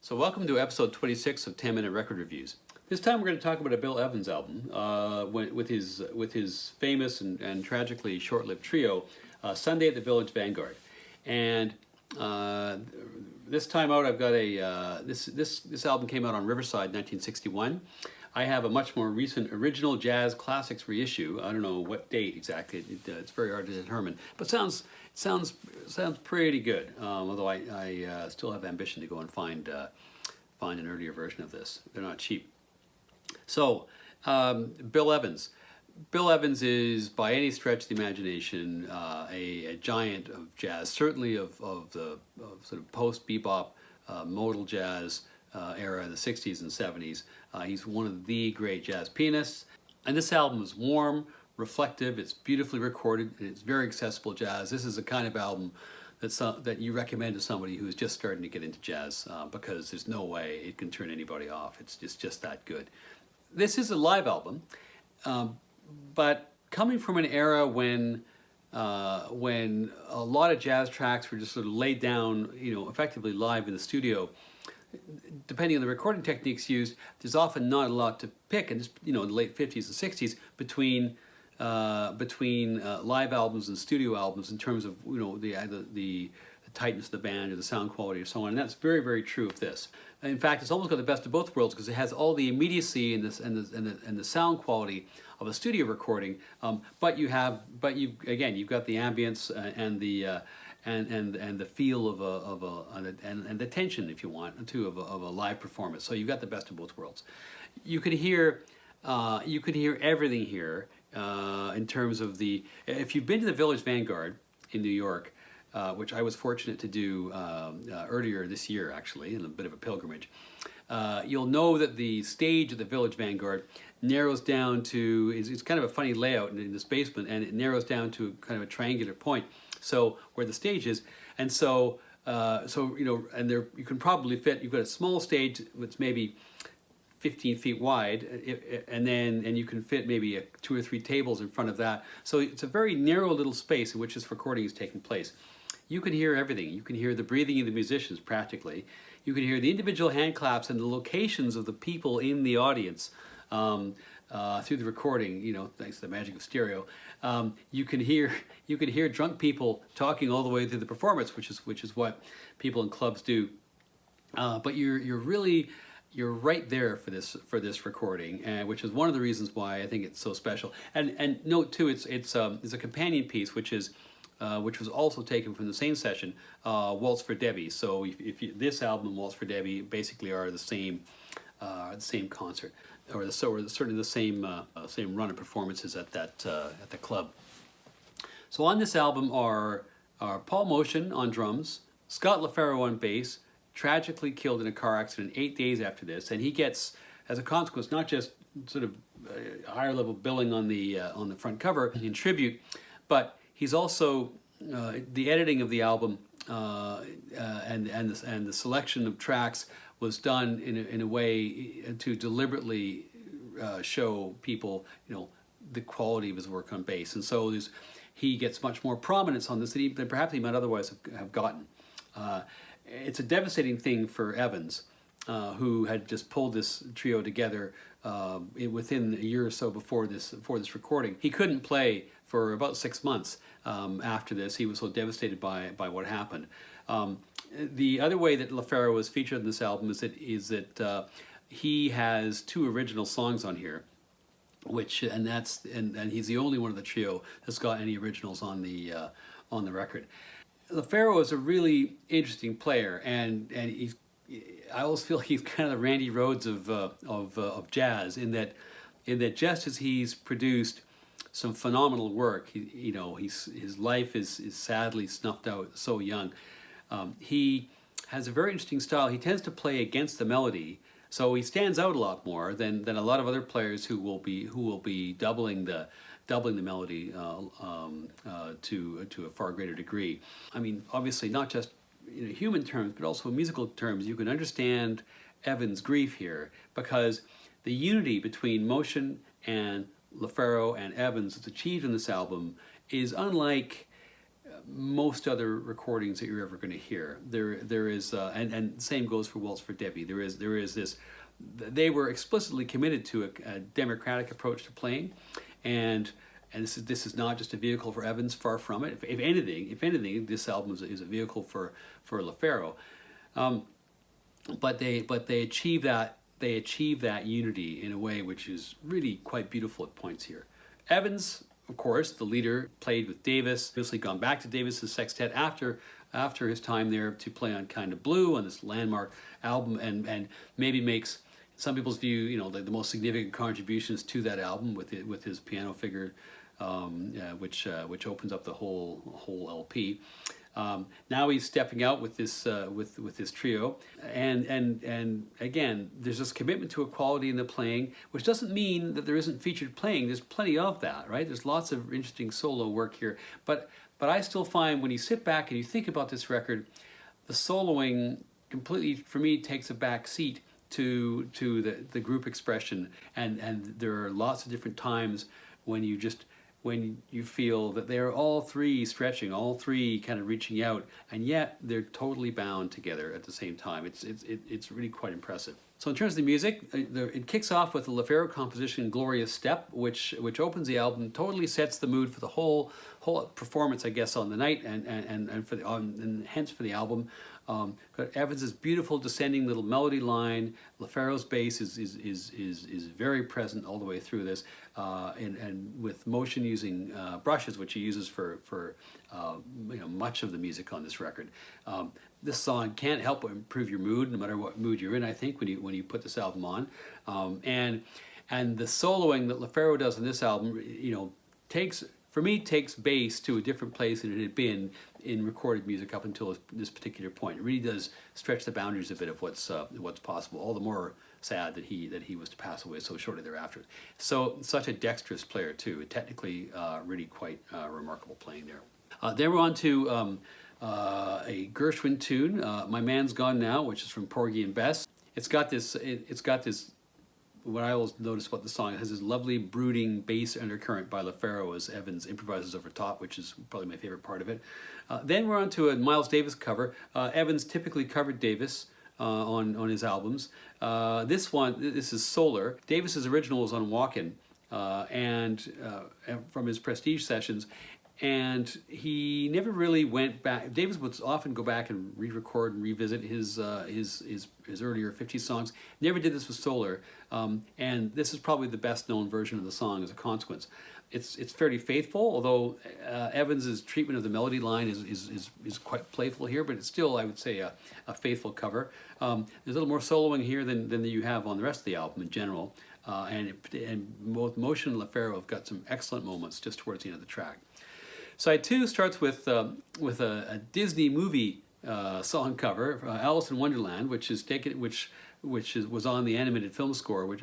So welcome to episode 26 of 10-Minute Record Reviews. This time we're going to talk about a Bill Evans album with his famous and tragically short-lived trio, Sunday at the Village Vanguard. And this time out I've got this album came out on Riverside 1961. I have a much more recent original jazz classics reissue. I don't know what date exactly. It's very hard to determine, but sounds pretty good. Although I still have ambition to go and find an earlier version of this. They're not cheap. So Bill Evans. Bill Evans is, by any stretch of the imagination, a giant of jazz. Certainly of sort of post bebop, modal jazz era in the 60s and 70s. He's one of the great jazz pianists. And this album is warm, reflective, it's beautifully recorded, and it's very accessible jazz. This is the kind of album that you recommend to somebody who's just starting to get into jazz because there's no way it can turn anybody off. It's just that good. This is a live album, but coming from an era when a lot of jazz tracks were just sort of laid down, effectively live in the studio. Depending on the recording techniques used, there's often not a lot to pick, and in the late 50s and 60s between live albums and studio albums in terms of the tightness of the band or the sound quality or so on. And that's very, very true of this. In fact, it's almost got the best of both worlds because it has all the immediacy and the sound quality of a studio recording, but you've got the ambience and the feel and the tension, if you want, too, of a live performance. So you've got the best of both worlds. You can hear everything here in terms of if you've been to the Village Vanguard in New York, which I was fortunate to do earlier this year, actually, in a bit of a pilgrimage, you'll know that the stage at the Village Vanguard narrows down to, it's kind of a funny layout in this basement, and it narrows down to kind of a triangular point. So where the stage is, and and there you can probably fit. You've got a small stage that's maybe 15 feet wide, and you can fit maybe 2 or 3 tables in front of that. So it's a very narrow little space in which this recording is taking place. You can hear everything. You can hear the breathing of the musicians practically. You can hear the individual hand claps and the locations of the people in the audience. Through the recording, thanks to the magic of stereo, you can hear drunk people talking all the way through the performance, which is what people in clubs do. But you're right there for this recording, which is one of the reasons why I think it's so special. And note too, it's a companion piece which was also taken from the same session, Waltz for Debbie. So this album and Waltz for Debbie basically are the same concert. Or certainly the same run of performances at the club. So on this album are Paul Motian on drums, Scott LaFaro on bass, tragically killed in a car accident 8 days after this, and he gets, as a consequence, not just sort of higher level billing on the front cover in tribute, but he's also the editing of the album and the selection of tracks was done in a way to deliberately show people, the quality of his work on bass, and so he gets much more prominence on this than perhaps he might otherwise have gotten. It's a devastating thing for Evans, who had just pulled this trio together within a year or so before this recording. He couldn't play for about 6 months after this. He was so devastated by what happened. The other way that LaFaro was featured in this album is that he has 2 original songs on here, and he's the only one of the trio that's got any originals on the record. LaFaro is a really interesting player, and I always feel he's kind of the Randy Rhoads of jazz in that just as he's produced some phenomenal work, his life is sadly snuffed out so young. He has a very interesting style. He tends to play against the melody, so he stands out a lot more than a lot of other players who will be doubling the melody to a far greater degree. I mean, obviously, not just in human terms, but also in musical terms, you can understand Evans' grief here because the unity between Motian and LaFaro and Evans that's achieved in this album is unlike most other recordings that you're ever going to hear. There is, and same goes for Waltz for Debbie. There is this. They were explicitly committed to a democratic approach to playing, and this is not just a vehicle for Evans. Far from it. If anything, this album is a vehicle for LaFaro. But they achieve that unity in a way which is really quite beautiful at points here. Evans, of course, the leader, played with Davis. Obviously gone back to Davis's sextet after his time there to play on Kind of Blue, on this landmark album, and maybe makes, some people's view, you know, the most significant contributions to that album with his piano figure, which opens up the whole LP. Now he's stepping out with this trio, and again, there's this commitment to equality in the playing, which doesn't mean that there isn't featured playing. There's plenty of that, right? There's lots of interesting solo work here, but I still find when you sit back and you think about this record, the soloing completely, for me, takes a back seat to the group expression, and there are lots of different times when you feel that they're all three stretching, all three kind of reaching out, and yet they're totally bound together at the same time. It's really quite impressive. So in terms of the music, it kicks off with the LaFaro composition "Glorious Step," which opens the album, totally sets the mood for the whole performance, I guess, on the night, and hence for the album. Got Evans's beautiful descending little melody line. LaFaro's bass is very present all the way through this, and with motion using brushes, which he uses for much of the music on this record. This song can't help but improve your mood, no matter what mood you're in, I think, when you put this album on. And the soloing that LaFaro does on this album, takes bass to a different place than it had been in recorded music up until this particular point. It really does stretch the boundaries a bit of what's possible. All the more sad that he was to pass away so shortly thereafter. So such a dexterous player too. Technically, really quite remarkable playing there. Then we're on to a Gershwin tune, "My Man's Gone Now," which is from Porgy and Bess. It's got this. What I always notice about the song, it has this lovely brooding bass undercurrent by LaFaro as Evans improvises over top, which is probably my favorite part of it. Then we're on to a Miles Davis cover. Evans typically covered Davis on his albums. This is Solar. Davis's original was on Walkin', and from his Prestige sessions. And he never really went back. Davis would often go back and re-record and revisit his earlier 50s songs. Never did this with Solar, and this is probably the best known version of the song as a consequence. It's fairly faithful, although Evans's treatment of the melody line is quite playful here, but it's still, I would say, a faithful cover. There's a little more soloing here than you have on the rest of the album in general, and both Motion and LaFaro have got some excellent moments just towards the end of the track. Side 2 starts with a Disney movie song cover, "Alice in Wonderland," which was on the animated film score, which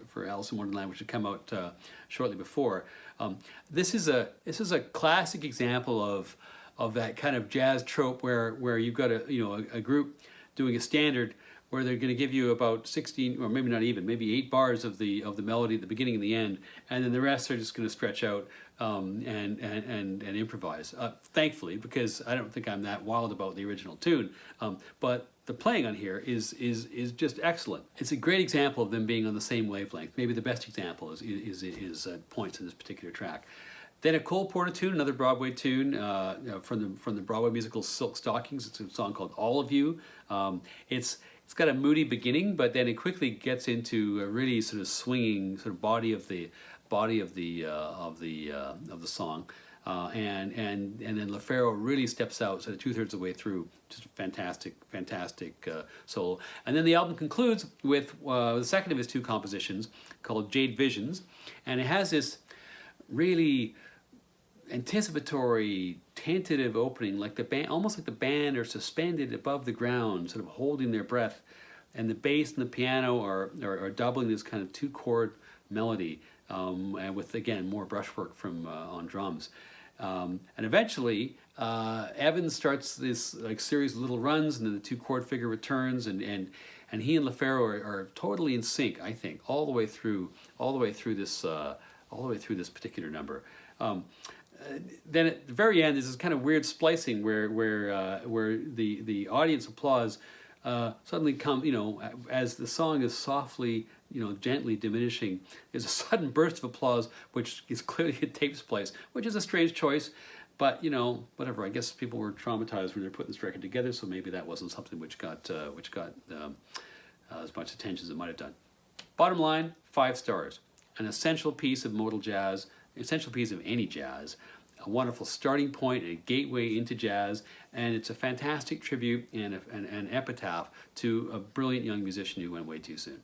for Alice in Wonderland, which had come out shortly before. This is a classic example of that kind of jazz trope where you've got a group doing a standard where they're going to give you about 16, or maybe not even, maybe 8 bars of the melody at the beginning and the end, and then the rest are just going to stretch out and improvise. Thankfully, because I don't think I'm that wild about the original tune, but the playing on here is just excellent. It's a great example of them being on the same wavelength. Maybe the best example is points in this particular track. Then a Cole Porter tune, another Broadway tune from the Broadway musical Silk Stockings. It's a song called "All of You." It's got a moody beginning, but then it quickly gets into a really sort of swinging sort of body of the song, and then LaFaro really steps out sort of 2/3 of the way through. Just fantastic solo. And then the album concludes with the second of his 2 compositions called "Jade Visions," and it has this really anticipatory, tentative opening, like the band, almost like the band are suspended above the ground, sort of holding their breath, and the bass and the piano are doubling this kind of 2-chord melody, and with, again, more brushwork from on drums, and eventually Evans starts this like series of little runs, and then the 2-chord figure returns, and he and LaFaro are totally in sync, I think, all the way through this particular number. then at the very end, there's this kind of weird splicing where the audience applause suddenly come, as the song is softly, gently diminishing. There's a sudden burst of applause, which is clearly a tape splice, which is a strange choice. But whatever. I guess people were traumatized when they were putting this record together, so maybe that wasn't something which got as much attention as it might have done. Bottom line, 5 stars. An essential piece of modal jazz, an essential piece of any jazz, a wonderful starting point, a gateway into jazz, and it's a fantastic tribute and an epitaph to a brilliant young musician who went way too soon.